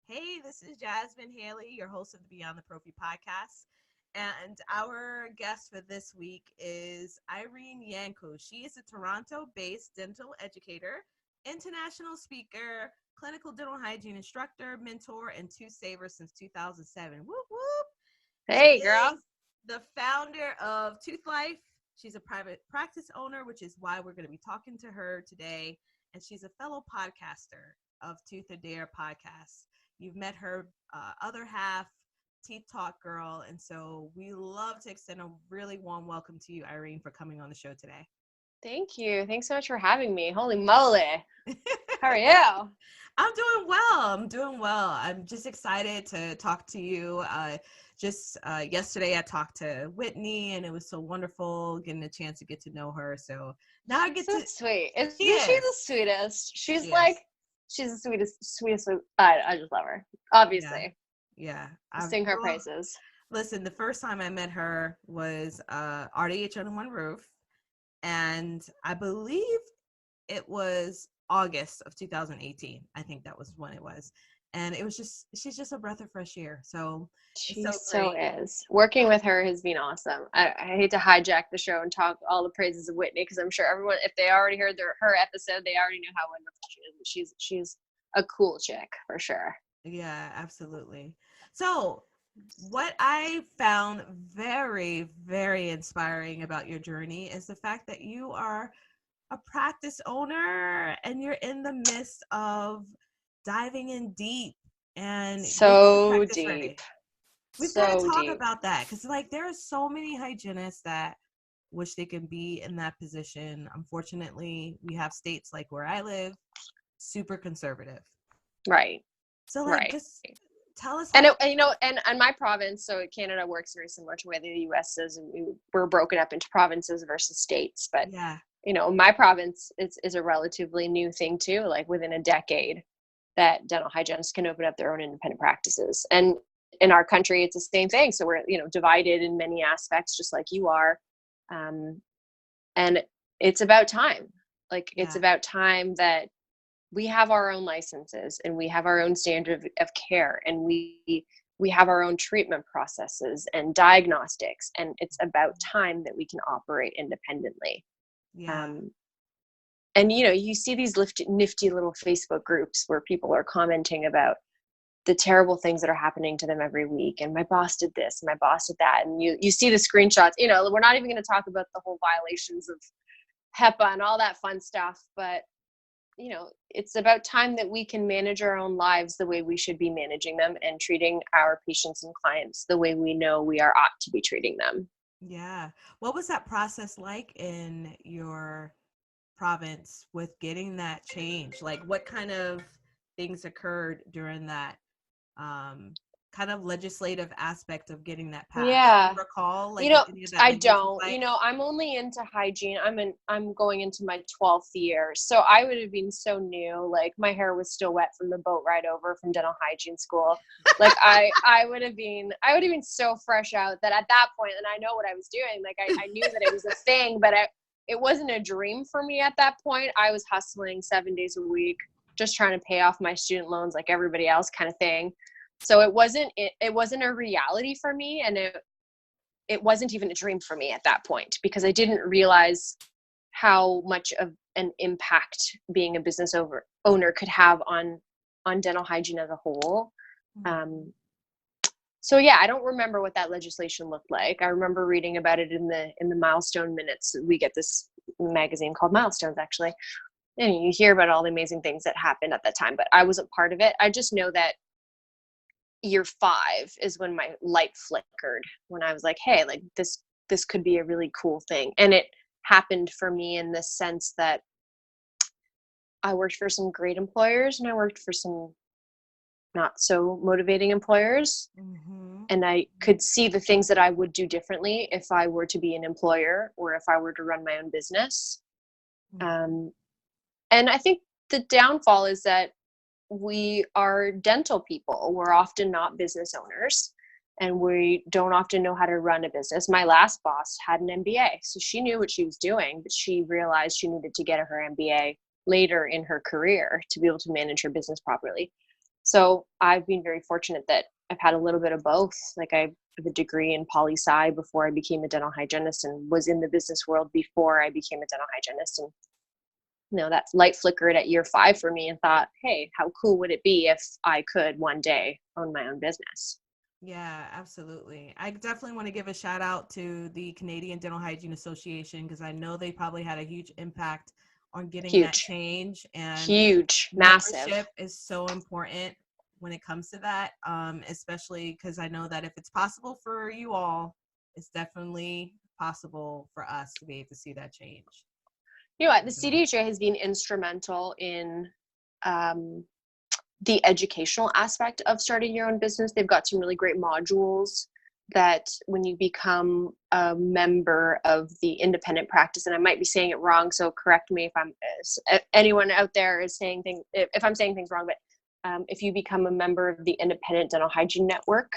Hey, this is Jasmine Haley, your host of the Beyond the Prophy podcast. And our guest for this week is Irene Iancu. She is a Toronto-based dental educator, international speaker, clinical dental hygiene instructor, mentor, and tooth saver since 2007. Whoop, whoop. She Hey, is girl. the founder of Toothlife. She's a private practice owner, which is why we're going to be talking to her today. And she's a fellow podcaster of Tooth or Dare podcast. You've met her other half, Teeth Talk girl. And so we love to extend a really warm welcome to you, Irene, for coming on the show today. Thank you. Thanks so much for having me. Holy moly. How are you? I'm doing well. I'm just excited to talk to you. Yesterday I talked to Whitney and it was so wonderful getting a chance to get to know her. So now I She's get so to, sweet. Isn't she she is, the sweetest? she is. She's the sweetest. I just love her. Yeah. Obviously. Yeah. Sing her praises. Listen, the first time I met her was RDH Under One Roof. And I believe it was August of 2018. I think that was when it was. And it was she's just a breath of fresh air. So it's She so so great. is. Working with her has been awesome. I hate to hijack the show and talk all the praises of Whitney because I'm sure everyone, if they already heard her episode, they already know how wonderful she is. She's a cool chick for sure. Yeah, absolutely. So what I found very, very inspiring about your journey is the fact that you are a practice owner and you're in the midst of diving in deep and getting So practice deep. ready. We've got to So talk deep. about that because, like, there are so many hygienists that wish they can be in that position. Unfortunately, we have states like where I live, super conservative. Right. So, like, Right. just tell us And how. and my province, so Canada works very similar to where the U.S. is, and we're broken up into provinces versus states. But Yeah, my province is a relatively new thing too. Like within a decade, that dental hygienists can open up their own independent practices, and in our country, it's the same thing. So we're divided in many aspects, just like you are, and it's about time. Like it's yeah, about time that we have our own licenses and we have our own standard of care, and we have our own treatment processes and diagnostics, and it's about time that we can operate independently. yeah, um, and you see these nifty little Facebook groups where people are commenting about the terrible things that are happening to them every week, and my boss did this and my boss did that, and you see the screenshots. We're not even going to talk about the whole violations of HEPA and all that fun stuff, but it's about time that we can manage our own lives the way we should be managing them, and treating our patients and clients the way we know we ought to be treating them. yeah. What was that process like in your province with getting that change? Like, what kind of things occurred during that kind of legislative aspect of getting that passed? Do you Yeah. recall like what any of that I language was don't. like? I'm only into hygiene. I'm going into my 12th year. So I would have been so new. Like my hair was still wet from the boat ride over from dental hygiene school. Like I would have been so fresh out that at that point, and I know what I was doing. Like I knew that it was a thing, but it wasn't a dream for me at that point. I was hustling 7 days a week, just trying to pay off my student loans like everybody else kind of thing. So it wasn't a reality for me, and it wasn't even a dream for me at that point, because I didn't realize how much of an impact being a business owner could have on dental hygiene as a whole. Um, so yeah, I don't remember what that legislation looked like. I remember reading about it in the Milestone Minutes. We get this magazine called Milestones, actually, and you hear about all the amazing things that happened at that time. But I wasn't part of it. I just know that year 5 is when my light flickered, when I was like, hey, like this could be a really cool thing. And it happened for me in the sense that I worked for some great employers and I worked for some not so motivating employers. Mm-hmm. And I could see the things that I would do differently if I were to be an employer or if I were to run my own business. And I think the downfall is that we are dental people. We're often not business owners, and we don't often know how to run a business. My last boss had an MBA, so she knew what she was doing, but she realized she needed to get her MBA later in her career to be able to manage her business properly. So I've been very fortunate that I've had a little bit of both. Like I have a degree in poli-sci before I became a dental hygienist, and was in the business world before I became a dental hygienist. And that light flickered at year 5 for me, and thought, hey, how cool would it be if I could one day own my own business? Yeah, absolutely. I definitely want to give a shout out to the Canadian Dental Hygiene Association, because I know they probably had a huge impact on getting that Huge, change, and huge, massive. membership is so important when it comes to that, especially because I know that if it's possible for you all, it's definitely possible for us to be able to see that change. You know what? The CDHA has been instrumental in the educational aspect of starting your own business. They've got some really great modules that when you become a member of the independent practice, and I might be saying it wrong, so correct me if anyone out there is saying things, if I'm saying things wrong, but if you become a member of the Independent Dental Hygiene Network,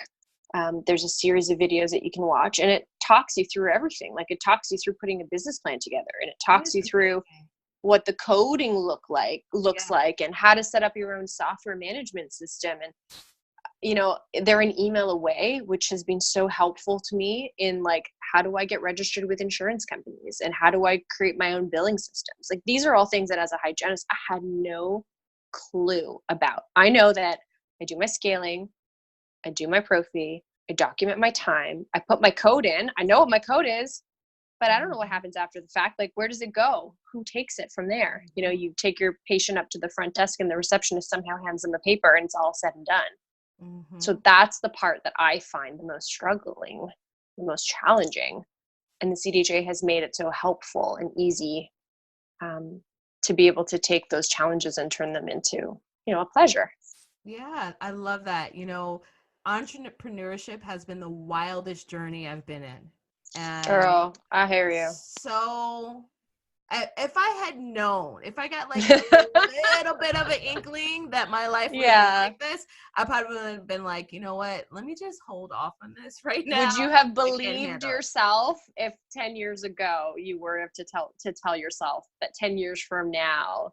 there's a series of videos that you can watch, and it talks you through everything. Like it talks you through putting a business plan together, and it talks you through what the coding looks like, and how to set up your own software management system. And they're an email away, which has been so helpful to me in like, how do I get registered with insurance companies, and how do I create my own billing systems? Like these are all things that as a hygienist I had no clue about. I know that I do my scaling, I do my Profi, I document my time, I put my code in, I know what my code is, but I don't know what happens after the fact. Like, where does it go? Who takes it from there? You take your patient up to the front desk, and the receptionist somehow hands them a paper, and it's all said and done. Mm-hmm. So that's the part that I find the most struggling, the most challenging. And the CDHA has made it so helpful and easy to be able to take those challenges and turn them into, a pleasure. Yeah, I love that. Entrepreneurship has been the wildest journey I've been in. And Girl, I hear you. so if I had known, if I got like a little bit of an inkling that my life would have been like this, I probably would have been like, you know what, let me just hold off on this right now. Would you have believed yourself if 10 years ago you were to tell yourself that 10 years from now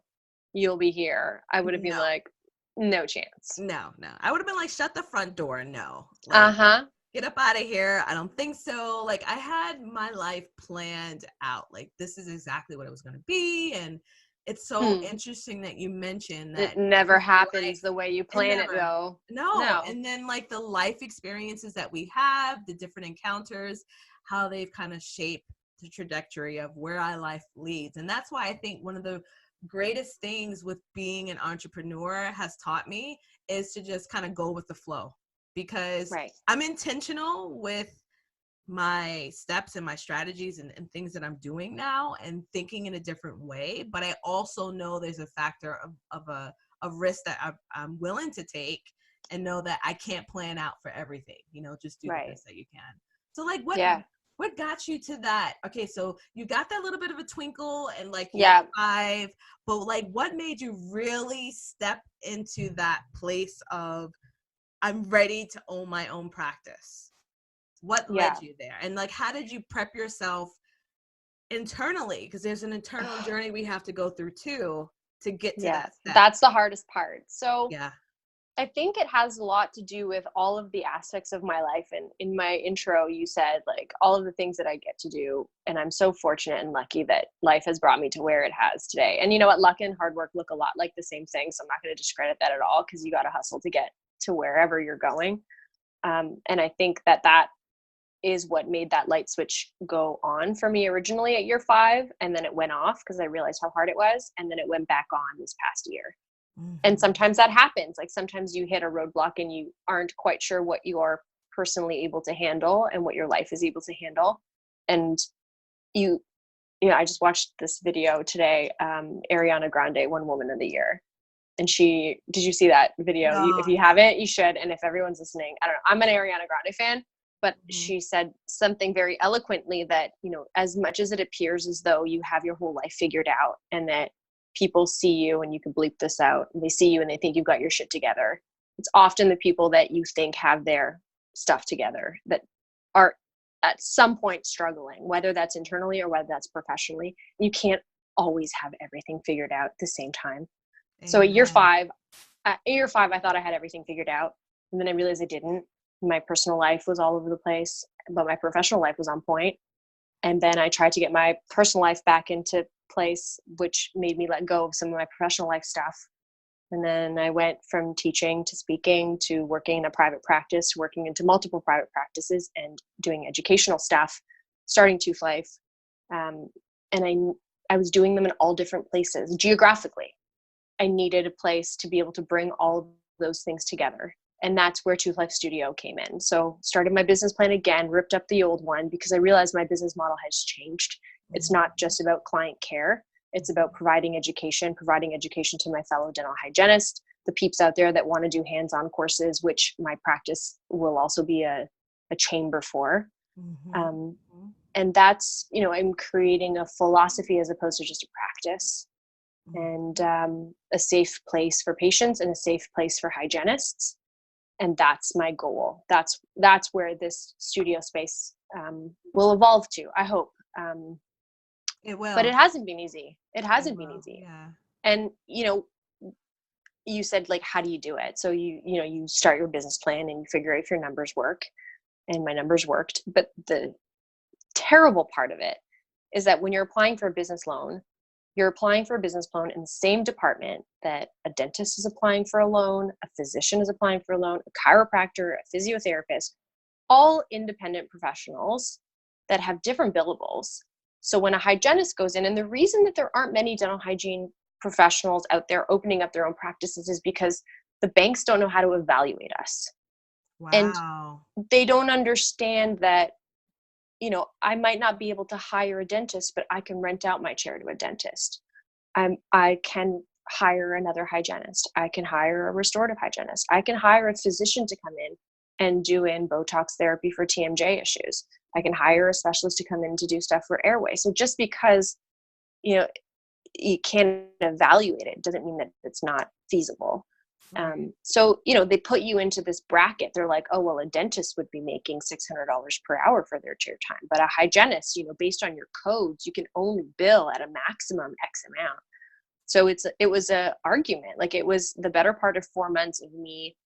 you'll be here? I would have been like, no chance. No. I would have been like, shut the front door. No. Like, get up out of here. I don't think so. Like I had my life planned out. Like this is exactly what it was going to be. And it's so interesting that you mentioned that it never happens the way you plan it though. No. And then like the life experiences that we have, the different encounters, how they've kind of shaped the trajectory of where our life leads. And that's why I think one of the greatest things with being an entrepreneur has taught me is to just kind of go with the flow, because I'm intentional with my steps and my strategies and things that I'm doing now and thinking in a different way. But I also know there's a factor of a risk that I'm willing to take, and know that I can't plan out for everything, just do the best that you can. So like what got you to that? Okay, so you got that little bit of a twinkle and like 5, but like what made you really step into that place of I'm ready to own my own practice? What led you there? And like how did you prep yourself internally? Because there's an internal journey we have to go through too to get to that step. That's the hardest part. So I think it has a lot to do with all of the aspects of my life. And in my intro, you said like all of the things that I get to do. And I'm so fortunate and lucky that life has brought me to where it has today. And you know what? Luck and hard work look a lot like the same thing. So I'm not going to discredit that at all, because you got to hustle to get to wherever you're going. And I think that is what made that light switch go on for me originally at year 5. And then it went off because I realized how hard it was. And then it went back on this past year. And sometimes that happens. Like sometimes you hit a roadblock and you aren't quite sure what you are personally able to handle and what your life is able to handle. And I just watched this video today. Ariana Grande won Woman of the Year. And did you see that video? No. If you haven't, you should. And if everyone's listening, I don't know, I'm an Ariana Grande fan, but she said something very eloquently that, as much as it appears as though you have your whole life figured out and that people see you, and you can bleep this out, and they see you and they think you've got your shit together, it's often the people that you think have their stuff together that are at some point struggling, whether that's internally or whether that's professionally. You can't always have everything figured out at the same time. Amen. So at year 5, in year 5, I thought I had everything figured out. And then I realized I didn't. My personal life was all over the place, but my professional life was on point. And then I tried to get my personal life back into place, which made me let go of some of my professional life stuff. And then I went from teaching to speaking to working in a private practice, working into multiple private practices and doing educational stuff, starting Toothlife. And I was doing them in all different places geographically. I needed a place to be able to bring all of those things together. And that's where Toothlife Studio came in. So started my business plan again, ripped up the old one because I realized my business model has changed. It's not just about client care. It's about providing education to my fellow dental hygienists, the peeps out there that want to do hands-on courses, which my practice will also be a chamber for. And that's, I'm creating a philosophy as opposed to just a practice, and a safe place for patients and a safe place for hygienists. And that's my goal. That's where this studio space will evolve to, I hope. It will. But it hasn't been easy. It hasn't been easy. Yeah. And, you said, like, how do you do it? So you start your business plan and you figure out if your numbers work, and my numbers worked. But the terrible part of it is that when you're applying for a business loan, you're applying for a business loan in the same department that a dentist is applying for a loan, a physician is applying for a loan, a chiropractor, a physiotherapist, all independent professionals that have different billables. So when a hygienist goes in, and the reason that there aren't many dental hygiene professionals out there opening up their own practices is because the banks don't know how to evaluate us. Wow. And they don't understand that, I might not be able to hire a dentist, but I can rent out my chair to a dentist. I can hire another hygienist. I can hire a restorative hygienist. I can hire a physician to come in and do in Botox therapy for TMJ issues. I can hire a specialist to come in to do stuff for airway. So just because, you can't evaluate it doesn't mean that it's not feasible. So, they put you into this bracket. They're like, oh, well, a dentist would be making $600 per hour for their chair time. But a hygienist, based on your codes, you can only bill at a maximum X amount. So it was a argument. Like, it was the better part of 4 months of me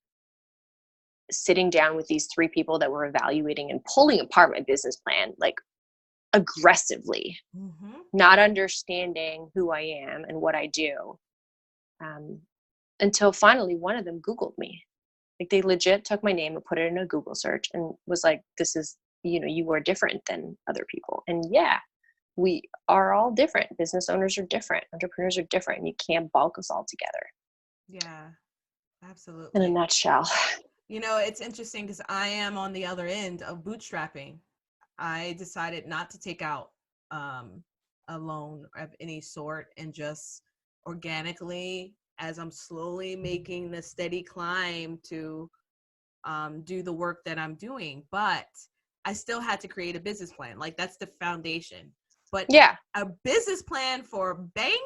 sitting down with these 3 people that were evaluating and pulling apart my business plan, like, aggressively, not understanding who I am and what I do. Until finally one of them Googled me. Like, they legit took my name and put it in a Google search and was like, this is, you are different than other people. And yeah, we are all different. Business owners are different. Entrepreneurs are different. And you can't bulk us all together. Yeah, absolutely. In a nutshell. It's interesting because I am on the other end of bootstrapping. I decided not to take out a loan of any sort, and just organically, as I'm slowly making the steady climb to do the work that I'm doing. But I still had to create a business plan. Like, that's the foundation. But yeah, a business plan for a bank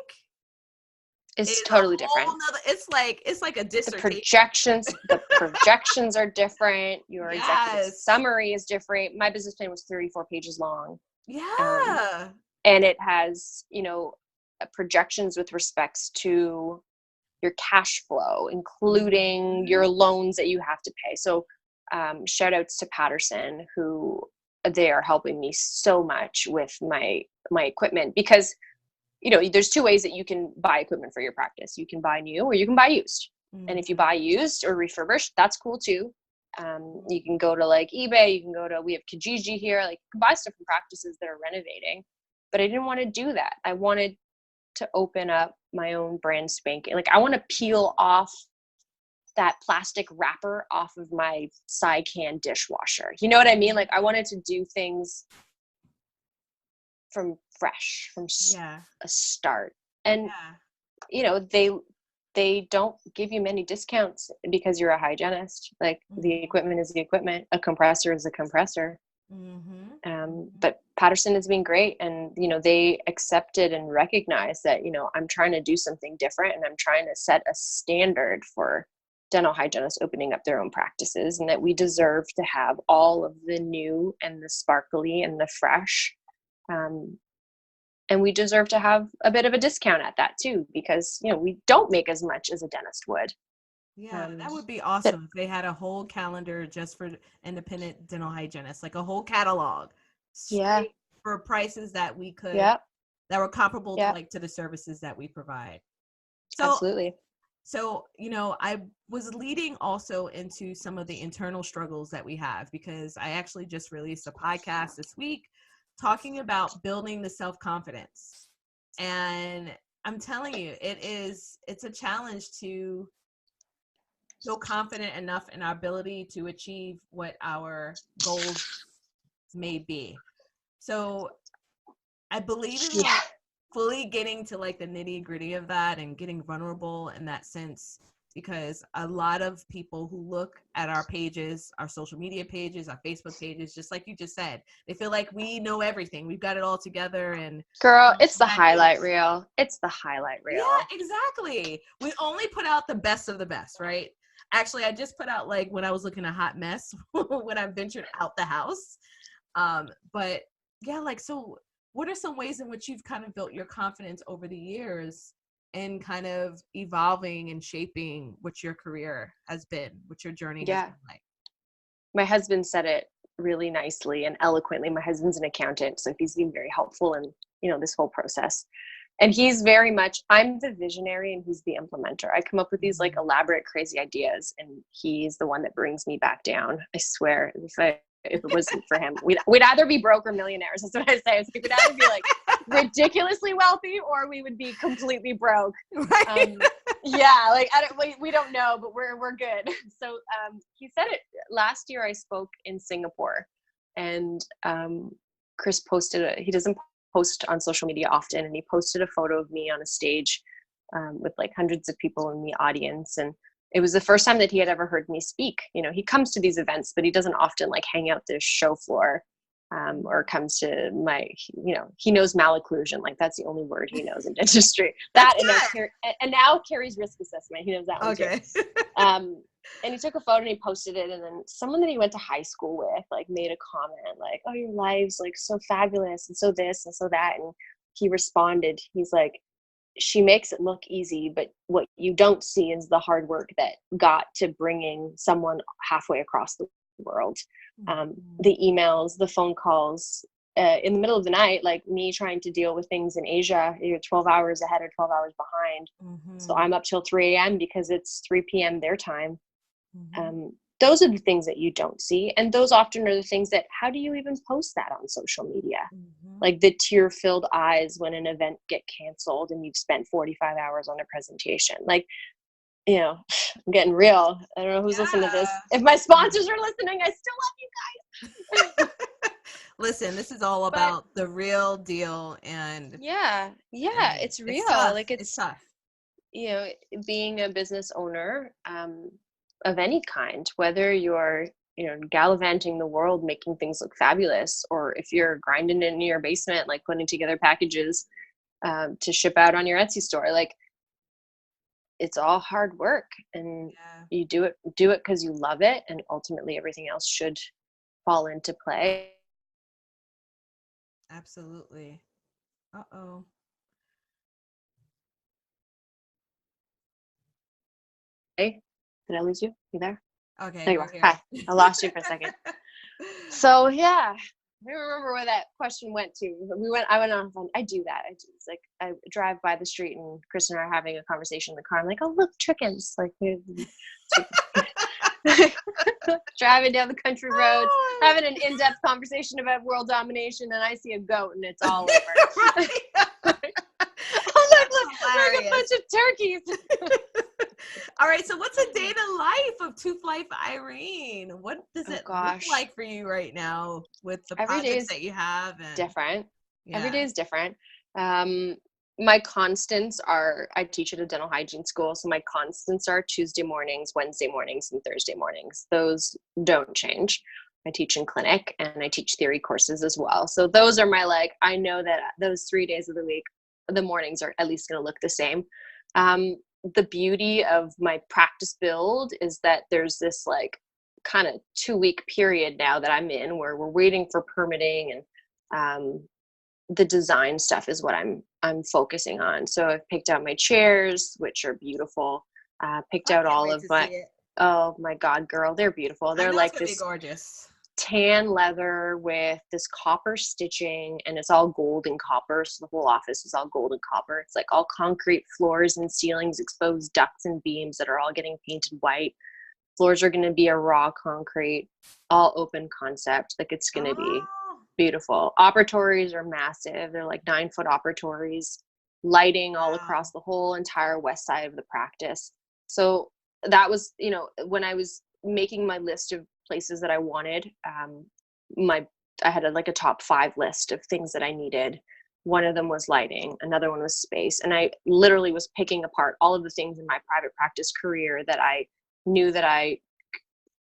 is totally different. It's like a The dissertation. projections are different. Your executive summary is different. My business plan was 34 pages long. Yeah. And it has, projections with respects to your cash flow, including your loans that you have to pay. So shout outs to Patterson, who they are helping me so much with my equipment, because there's 2 ways that you can buy equipment for your practice. You can buy new or you can buy used. And if you buy used or refurbished, that's cool too. You can go to like eBay, we have Kijiji here, like, you can buy stuff from practices that are renovating. But I didn't want to do that. I wanted to open up my own brand spanking. Like, I want to peel off that plastic wrapper off of my Cycan dishwasher. You know what I mean? Like, I wanted to do things from fresh, from a start. And they don't give you many discounts because you're a hygienist. Like, the equipment is the equipment. A compressor is a compressor. But Patterson has been great, and they accepted and recognized that I'm trying to do something different, and I'm trying to set a standard for dental hygienists opening up their own practices, and that we deserve to have all of the new and the sparkly and the fresh, and we deserve to have a bit of a discount at that too, because we don't make as much as a dentist would. Yeah, that would be But awesome if they had a whole calendar just for independent dental hygienists, like a whole catalog yeah, straight for prices that we could, yeah, that were comparable to yeah, like to the services that we provide. So, absolutely. I was leading also into some of the internal struggles that we have because I actually just released a podcast this week talking about building the self-confidence. And I'm telling you, it's a challenge to feel confident enough in our ability to achieve what our goals may be. So I believe in Yeah, like fully getting to like the nitty gritty of that and getting vulnerable in that sense, because a lot of people who look at our pages, our social media pages, our Facebook pages, just like you just said, they feel like we know everything. We've got it all together. And girl, it's the that is, highlight reel. It's the highlight yeah, reel. exactly. We only put out the best of the best, right? Actually, I just put out like when I was looking a hot mess when I ventured out the house. But yeah, like, so what are some ways in which you've kind of built your confidence over the years and kind of evolving and shaping what your career has been, what your journey has Yeah. been like? My husband said it really nicely and eloquently. My husband's an accountant, so he's been very helpful in, this whole process. And he's very much, I'm the visionary and he's the implementer. I come up with these like elaborate, crazy ideas, and he's the one that brings me back down. I swear, if it wasn't for him, we'd either be broke or millionaires. That's what I say. It's like we'd either be like ridiculously wealthy or we would be completely broke. Right. Yeah, like we don't know, but we're good. So he said it last year. I spoke in Singapore, and Chris posted he doesn't post on social media often, and he posted a photo of me on a stage with like hundreds of people in the audience, and it was the first time that he had ever heard me speak. He comes to these events, but he doesn't often like hang out the show floor. Or comes to he knows malocclusion. Like that's the only word he knows in dentistry. That's And now Carrie's risk assessment. He knows that one okay. too. And he took a photo and he posted it. And then someone that he went to high school with like made a comment like, "Oh, your life's like so fabulous and so this and so that." And he responded, he's like, "She makes it look easy, but what you don't see is the hard work that got to bringing someone halfway across the world." The emails, the phone calls, in the middle of the night, like me trying to deal with things in Asia, you're 12 hours ahead or 12 hours behind. So I'm up till 3 a.m. because it's 3 p.m. their time. Those are the things that you don't see. And those often are the things that, how do you even post that on social media? Like the tear-filled eyes when an event get canceled and you've spent 45 hours on a presentation. Like, I'm getting real. I don't know who's listening to this. If my sponsors are listening, I still love you guys. Listen, this is all about the real deal. And yeah, and it's real. it's tough. Like it's tough. Being a business owner of any kind, whether you're, gallivanting the world, making things look fabulous, or if you're grinding in your basement, like putting together packages to ship out on your Etsy store, like, it's all hard work, and you do it because you love it, and ultimately everything else should fall into play. Absolutely. Uh-oh. Hey, did I lose you? You there? Okay, There you we're are. here. Hi. I lost you for a second. So yeah, I don't remember where that question went to, but I went on. I do that. It's like I drive by the street and Chris and I are having a conversation in the car. I'm like, "Oh, look, chickens!" Like driving down the country roads, having an in-depth conversation about world domination, and I see a goat, and it's all over. Look, a bunch of turkeys. All right, so what's a day in the life of Toothlife Irene? What does it look like for you right now with the projects that you have? And different. Every day is different. My constants are, I teach at a dental hygiene school, so my constants are Tuesday mornings, Wednesday mornings, and Thursday mornings. Those don't change. I teach in clinic and I teach theory courses as well. So those are my, like, I know that those 3 days of the week, the mornings are at least going to look the same. The beauty of my practice build is that there's this like kind of 2-week period now that I'm in where we're waiting for permitting, and the design stuff is what I'm focusing on. So I've picked out my chairs, which are beautiful. Picked I out can't all wait of to my, see it. oh my God, girl, they're beautiful. I They're know it's like gonna be this gorgeous. tan leather with this copper stitching, and it's all gold and copper. So the whole office is all gold and copper. It's like all concrete floors and ceilings, exposed ducts and beams that are all getting painted white. Floors are going to be a raw concrete, all open concept. Like it's going to be Oh, beautiful. Operatories are massive. They're like 9-foot operatories, lighting all across wow. the whole entire west side of the practice. So that was, when I was making my list of places that I wanted, I had like a top 5 list of things that I needed. One of them was lighting, another one was space. And I literally was picking apart all of the things in my private practice career that I knew that I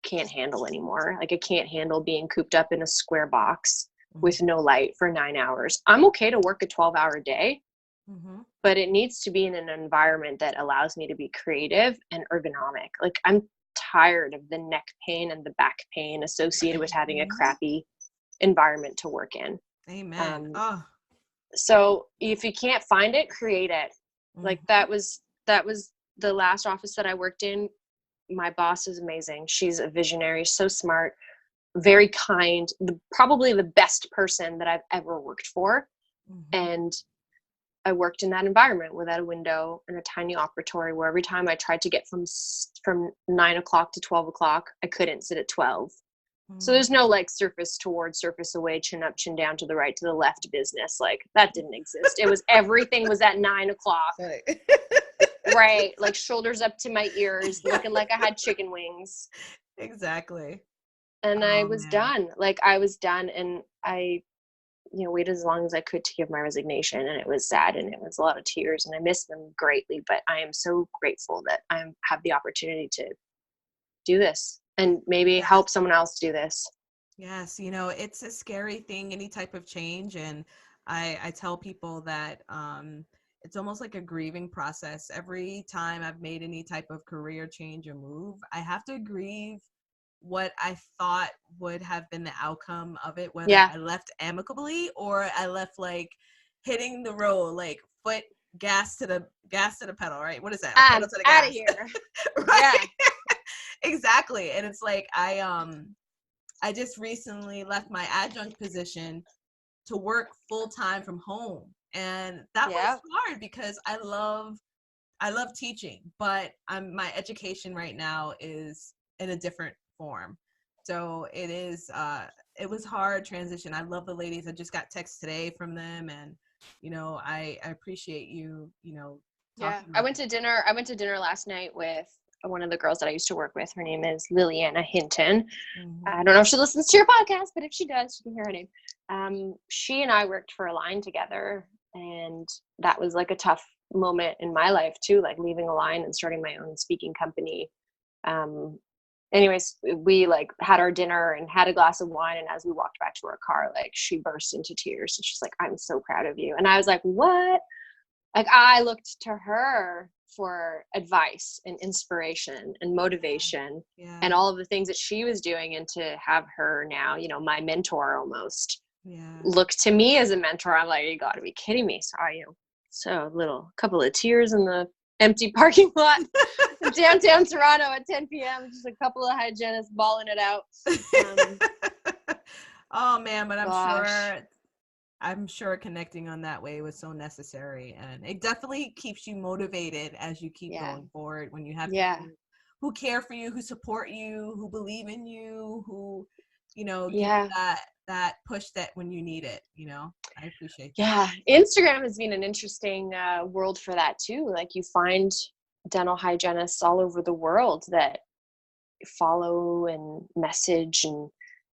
can't handle anymore. Like I can't handle being cooped up in a square box with no light for 9 hours. I'm okay to work a 12-hour day, but it needs to be in an environment that allows me to be creative and ergonomic. Like I'm tired of the neck pain and the back pain associated with having a crappy environment to work in. Amen. So if you can't find it, create it. Like that was the last office that I worked in. My boss is amazing. She's a visionary, so smart, very kind, probably the best person that I've ever worked for. And I worked in that environment without a window in a tiny operatory where every time I tried to get from 9 o'clock to 12 o'clock, I couldn't sit at 12. So there's no like surface towards, surface away, chin up, chin down, to the right, to the left business. Like that didn't exist. It was, everything was at 9 o'clock. Right. Like shoulders up to my ears, looking like I had chicken wings. Exactly. And I was done. Like I was done. And I, waited as long as I could to give my resignation. And it was sad and it was a lot of tears and I miss them greatly. But I am so grateful that I have the opportunity to do this and maybe help someone else do this. Yes. It's a scary thing, any type of change. And I tell people that it's almost like a grieving process. Every time I've made any type of career change or move, I have to grieve what I thought would have been the outcome of it, whether I left amicably or I left like hitting the road, like foot gas to the pedal, right? What is that? A pedal to the gas. Out of here. Right? Yeah. Exactly. And it's like I just recently left my adjunct position to work full time from home. And that was hard because I love teaching, but my education right now is in a different form. So it was hard transition. I love the ladies. I just got text today from them, and I appreciate you. I went to dinner last night with one of the girls that I used to work with. Her name is Liliana Hinton. I don't know if she listens to your podcast, but if she does, she can hear her name. She and I worked for Align together, and that was like a tough moment in my life too, like leaving Align and starting my own speaking company. Anyways, we like had our dinner and had a glass of wine, and as we walked back to our car, like she burst into tears and she's like, "I'm so proud of you." And I was like, "What?" Like I looked to her for advice and inspiration and motivation and all of the things that she was doing, and to have her now, my mentor almost, look to me as a mentor. I'm like, you got to be kidding me. So a couple of tears in the empty parking lot in downtown Toronto at 10 p.m. Just a couple of hygienists balling it out. Oh man, but I'm sure connecting on that way was so necessary, and it definitely keeps you motivated as you keep going forward when you have people who care for you, who support you, who believe in you, who give you that push that when you need it. I appreciate that. Instagram has been an interesting world for that too. Like you find dental hygienists all over the world that follow and message, and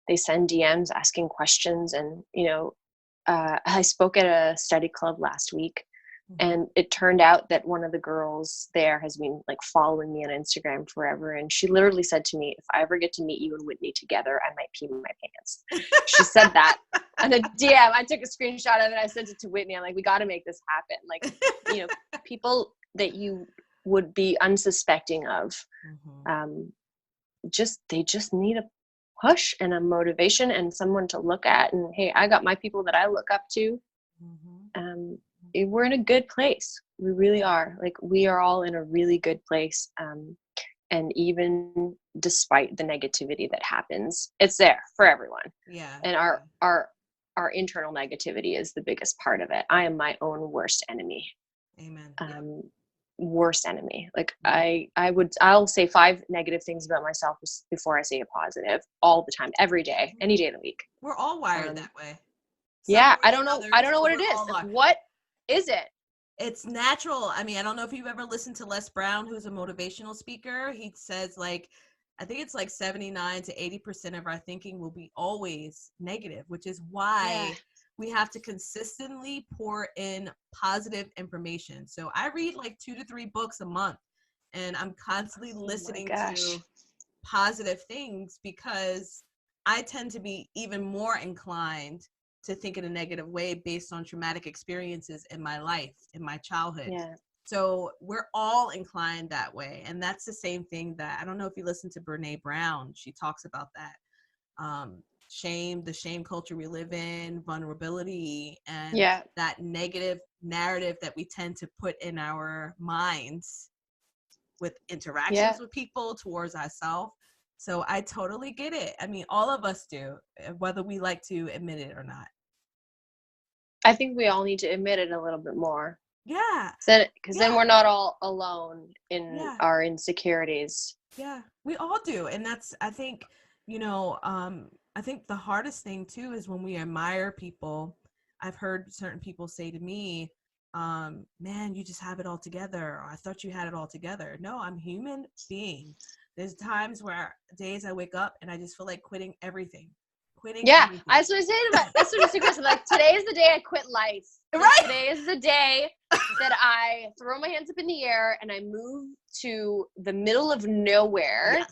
they send DMs asking questions. And I spoke at a study club last week, and it turned out that one of the girls there has been like following me on Instagram forever. And she literally said to me, "If I ever get to meet you and Whitney together, I might pee in my pants." She said that. And the DM, I took a screenshot of it. I sent it to Whitney. I'm like, we got to make this happen. Like, people that you would be unsuspecting of, they just need a push and a motivation and someone to look at. And hey, I got my people that I look up to. we're in a good place. We really are. Like, we are all in a really good place. And even despite the negativity that happens, it's there for everyone. Yeah. And our internal negativity is the biggest part of it. I am my own worst enemy. Amen. Worst enemy. Like, I'll say 5 negative things about myself before I say a positive, all the time, every day, any day of the week. We're all wired that way. Yeah. I don't know what it is. Like, what is it? It's natural. I mean, I don't know if you've ever listened to Les Brown, who's a motivational speaker. He says, like, I think it's like 79 to 80% of our thinking will be always negative, which is why we have to consistently pour in positive information. So I read like 2 to 3 books a month, and I'm constantly listening to positive things, because I tend to be even more inclined to think in a negative way based on traumatic experiences in my life, in my childhood. Yeah. So we're all inclined that way. And that's the same thing that, I don't know if you listen to Brene Brown, she talks about that. Shame, the shame culture we live in, vulnerability, and that negative narrative that we tend to put in our minds with interactions with people, towards ourselves. So I totally get it. I mean, all of us do, whether we like to admit it or not. I think we all need to admit it a little bit more. Yeah. Because then we're not all alone in our insecurities. Yeah, we all do. And that's, I think, I think the hardest thing too is when we admire people. I've heard certain people say to me, man, you just have it all together. Or, I thought you had it all together. No, I'm a human being. There's days I wake up and I just feel like quitting everything. Everything. That's what I say to that's what I say, Chris. I'm like, today is the day I quit life. Like, today is the day that I throw my hands up in the air and I move to the middle of nowhere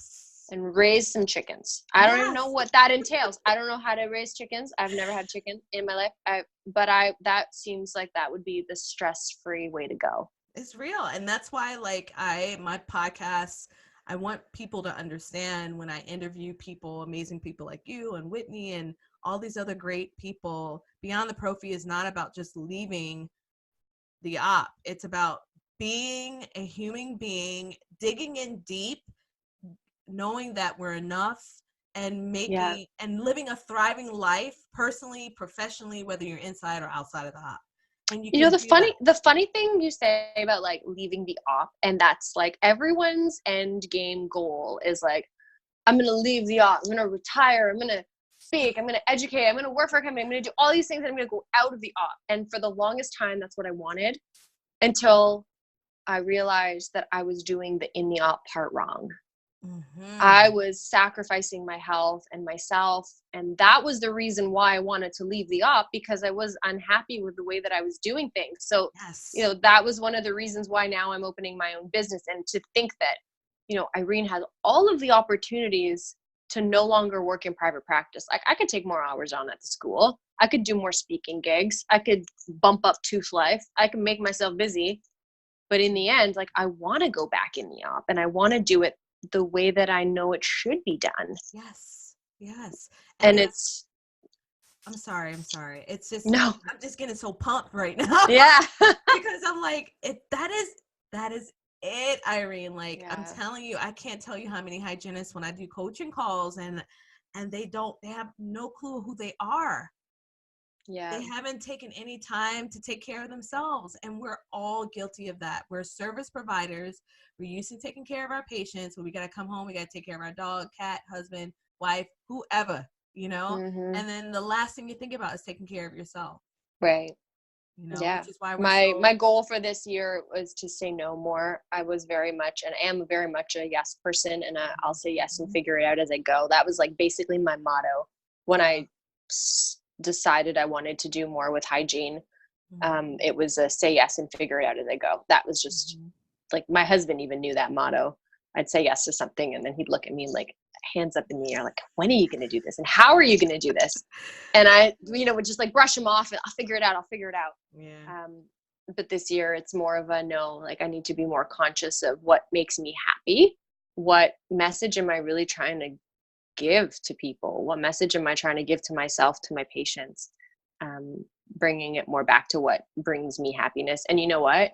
and raise some chickens. I don't even know what that entails. I don't know how to raise chickens. I've never had chicken in my life. That seems like that would be the stress-free way to go. It's real. And that's why, like, my podcasts, I want people to understand, when I interview people, amazing people like you and Whitney and all these other great people, Beyond the Prophy is not about just leaving the op. It's about being a human being, digging in deep, knowing that we're enough, and and living a thriving life, personally, professionally, whether you're inside or outside of the op. And the funny thing you say about, like, leaving the op, and that's like everyone's end game goal is like, I'm going to leave the op, I'm going to retire, I'm going to speak, I'm going to educate, I'm going to work for a company, I'm going to do all these things, and I'm going to go out of the op. And for the longest time, that's what I wanted, until I realized that I was doing the in the op part wrong. Mm-hmm. I was sacrificing my health and myself, and that was the reason why I wanted to leave the op, because I was unhappy with the way that I was doing things. So, that was one of the reasons why now I'm opening my own business, and to think that, Irene has all of the opportunities to no longer work in private practice. Like, I could take more hours on at the school. I could do more speaking gigs. I could bump up Toothlife. I can make myself busy. But in the end, like, I want to go back in the op, and I want to do it the way that I know it should be done. Yes. And it's, I'm sorry. It's just, no, I'm just getting so pumped right now. Yeah. Because I'm like, that is it, Irene. Like, I'm telling you, I can't tell you how many hygienists, when I do coaching calls, and they have no clue who they are. They haven't taken any time to take care of themselves. And we're all guilty of that. We're service providers. We're used to taking care of our patients. When we got to come home, we got to take care of our dog, cat, husband, wife, whoever, Mm-hmm. And then the last thing you think about is taking care of yourself. Right. Which is why my goal for this year was to say no more. I was very much, and I am very much a yes person, and I'll say yes and figure it out as I go. That was, like, basically my motto when I decided I wanted to do more with hygiene. It was a say yes and figure it out as I go. That was just like, my husband even knew that motto. I'd say yes to something, and then he'd look at me like, hands up in the air, like, when are you going to do this? And how are you going to do this? And I, would just, like, brush him off, and I'll figure it out. Yeah. But this year it's more of a no, like, I need to be more conscious of what makes me happy. What message am I really trying to give to people? What message am I trying to give to myself, to my patients? bringing it more back to what brings me happiness. And you know what?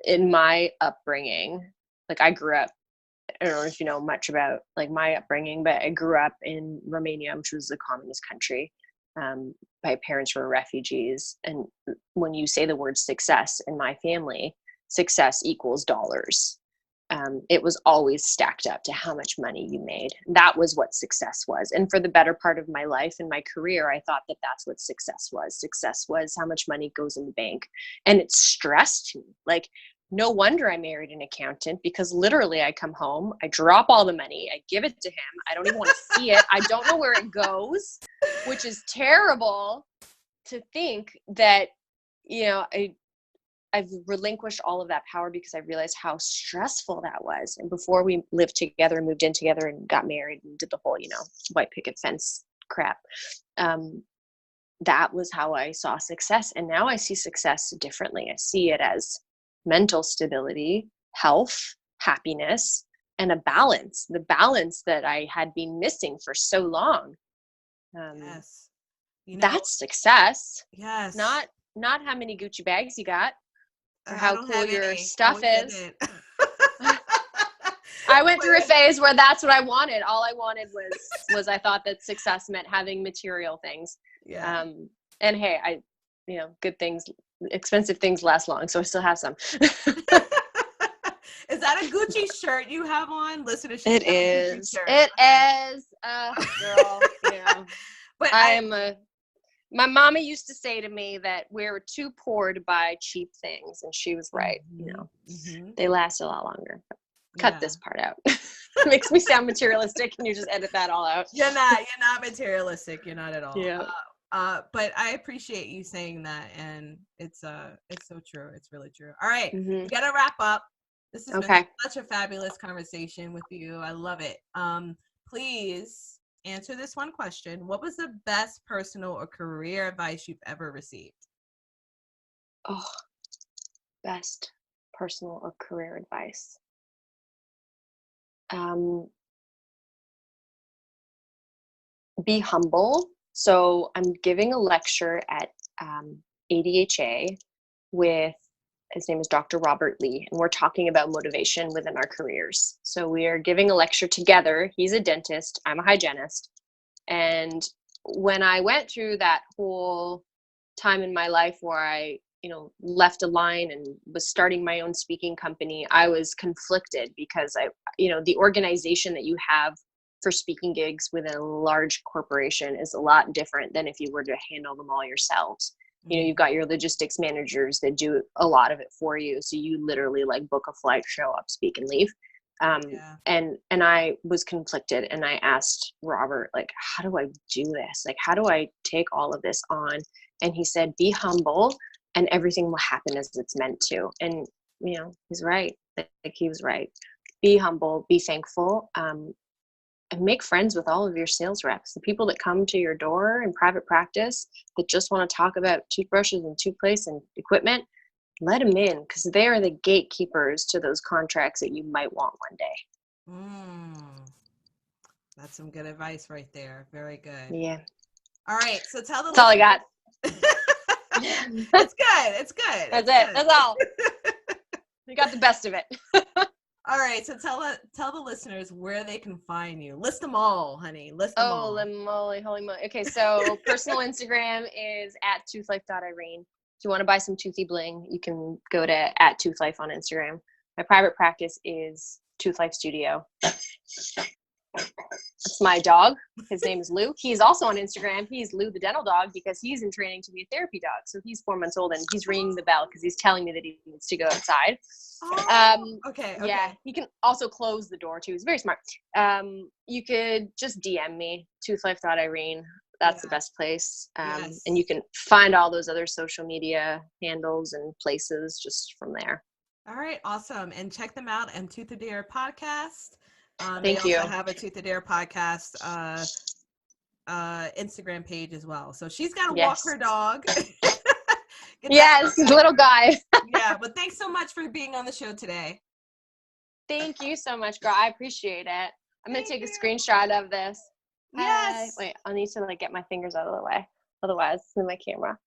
In my upbringing, like I grew up, I don't know if you know much about like my upbringing, but I grew up in Romania, which was a communist country. My parents were refugees. And when you say the word success in my family, success equals dollars. It was always stacked up to how much money you made. That was what success was. And for the better part of my life and my career, I thought that that's what success was. Success was how much money goes in the bank. And it stressed me. Like, no wonder I married an accountant, because literally I come home, I drop all the money, I give it to him. I don't even want to see it. I don't know where it goes, which is terrible to think that, you know, I've relinquished all of that power because I realized how stressful that was. And before we lived together, moved in together and got married and did the whole, you know, white picket fence crap. That was how I saw success. And now I see success differently. I see it as mental stability, health, happiness, and a balance, the balance that I had been missing for so long. Yes. You know, that's success. Yes. Not how many Gucci bags you got, or I how don't cool have your any. stuff is. I I went through a phase where that's what I wanted. All I wanted was I thought that success meant having material things. Yeah. And hey, you know, good things, expensive things last long, so I still have some. Is that a Gucci shirt you have on? Listenership. It is. It is. Girl, yeah. But my mama used to say to me that we're too poor to buy cheap things, and she was right. Mm-hmm. You know, mm-hmm. they last a lot longer. Cut this part out. It makes me sound materialistic, and you just edit that all out. You're not materialistic. You're not at all. Yeah. But I appreciate you saying that, and it's so true. It's really true. All right, we gotta wrap up. This has been such a fabulous conversation with you. I love it. Please answer this one question. What was the best personal or career advice you've ever received? Oh, best personal or career advice. Be humble. So I'm giving a lecture at ADHA with, his name is Dr. Robert Lee, and we're talking about motivation within our careers. So we are giving a lecture together. He's a dentist, I'm a hygienist. And when I went through that whole time in my life where I, you know, left a line and was starting my own speaking company, I was conflicted because you know, the organization that you have for speaking gigs within a large corporation is a lot different than if you were to handle them all yourselves. You know, you've got your logistics managers that do a lot of it for you. So you literally like book a flight, show up, speak, and leave. And I was conflicted, and I asked Robert, like, how do I do this? Like, how do I take all of this on? And he said, be humble, and everything will happen as it's meant to. And, you know, he's right. Like he was right. Be humble, be thankful, and make friends with all of your sales reps. The people that come to your door in private practice that just want to talk about toothbrushes and toothpaste and equipment, let them in, because they are the gatekeepers to those contracts that you might want one day. That's some good advice right there. Very good. Yeah. All right. So tell the That's all I got. It's good. It's good. That's it. That's all. We got the best of it. All right. So tell the listeners where they can find you. List them all, honey. List them all. Holy moly. Okay. So personal Instagram is @toothlife.irene. If you want to buy some toothy bling, you can go to @toothlife on Instagram. My private practice is Toothlife Studio. It's my dog. His name is Lou. He's also on Instagram. He's Lou the dental dog because he's in training to be a therapy dog. So he's 4 months old, and he's ringing the bell because he's telling me that he needs to go outside. Okay. Yeah, he can also close the door too. He's very smart. You could just DM me, toothlife.irene. That's the best place. And you can find all those other social media handles and places just from there. All right. Awesome. And check them out on Tooth of Dare podcast. Thank you. They also have a Tooth of Dare podcast Instagram page as well. So she's got to walk her dog. Yes, little guy. Yeah, but thanks so much for being on the show today. Thank you so much, girl. I appreciate it. I'm going to take a screenshot of this. Yes. Wait, I'll need to like get my fingers out of the way. Otherwise, it's in my camera.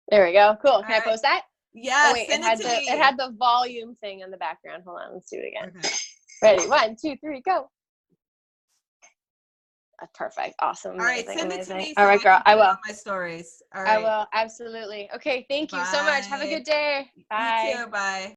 There we go. Cool. Can I post that? Yeah. Oh wait, it had the volume thing in the background. Hold on, let's do it again. Okay. Ready? 1, 2, 3, go. That's perfect. Awesome. All right, amazing, send amazing. it to me. All right, girl. I will. On my stories. All right. I will. Absolutely. Okay. Thank you so much. Have a good day. Bye. You too. Bye.